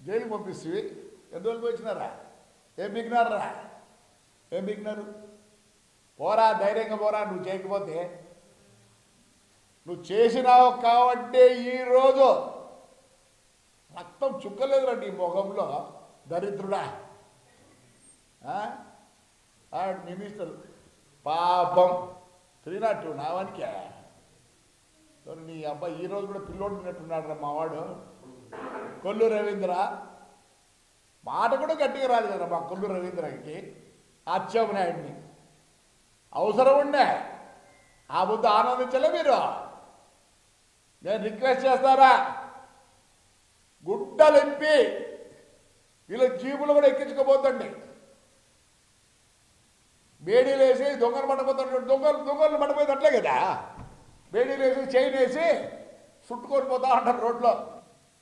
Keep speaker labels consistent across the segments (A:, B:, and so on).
A: జైలుకి పంపిస్తే ఎంత రోజులు వచ్చినారా? ఏం బిగినారా? ఏం బిగినారు? పోరా, ధైర్యంగా పోరా. నువ్వు చేయకపోతే నువ్వు చేసినావు కాబట్టి ఈరోజు రక్తం చుక్కలేదురా నీ ముఖంలో, దరిద్రుడా. మినిస్టర్ పాపం 302 నావానికే నీ అబ్బాయి ఈరోజు కూడా పిల్లోడు తిన్నట్టున్నాడు రా మావాడు. కొల్లు రవీంద్ర మాట కూడా గట్టిగా రాదు కదా మా కొల్లు రవీంద్రకి. అచ్చెన్నాయుడిని అవసరం ఉండే ఆ బుద్ధి ఆనందించలే మీరు. నేను రిక్వెస్ట్ చేస్తారా, గుడ్డలు ఎంపి వీళ్ళ జీబులు కూడా ఎక్కించుకోబోతండి. బేడీలు వేసి దొంగలు పడిపోతాడు. దొంగలు పడిపోయింది అట్లే కదా. బేడీలు వేసి చైన్ వేసి చుట్టుకొని పోతా ఉంటారు రోడ్లో.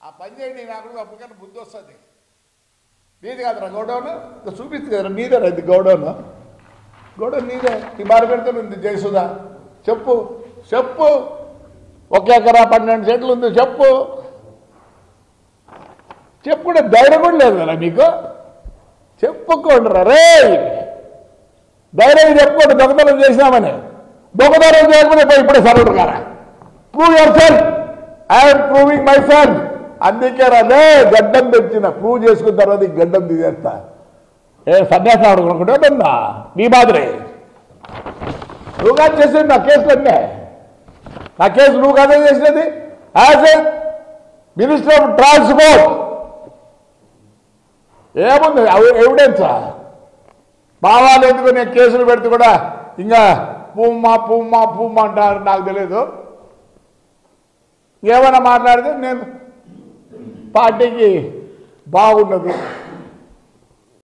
A: ఆ పని చేయండి. నాకు అప్పటికన్నా బుద్ధి వస్తుంది. నీది కాదురా గౌడౌన్, చూపిస్తుంది కదరా. నీదేరా ఇది గౌడౌన్. గౌడౌన్ నీదే. ఈ బార పెడుతుంది జయసుధా. చెప్పు చెప్పు. 1 ఎకరా 12 సెంట్లు ఉంది. చెప్పు చెప్పుకుంటే ధైర్యం కూడా లేదు కదా మీకు. చెప్పుకోండి రే, ధైర్యం చెప్పుకోండి. దొంగతనం చేసినామని. దొంగతనం చేయకపోతే ఇప్పుడే సరెండర్ కారా. Prove your self. I'm proving my self. అందుకే రాలే గడ్డం తెచ్చిన. ప్రూవ్ చేసుకున్న తర్వాత ఈ గడ్డం తీసేస్తా. సన్యాసం ఆడుకుంటుందా నీ మాదిరి. నువ్వు కాదు చేసేది నా కేసులు అన్నీ. నా కేసు నువ్వు కాదే చేసినది. As a minister of transport ఏముంది ఎవిడెన్సా? బావాలు ఎందుకు నేను కేసులు పెడితే కూడా ఇంకా పూమ్మా అంటారు. నాకు తెలియదు. ఏమైనా మాట్లాడితే నేను పార్టీకి బాగుండదు.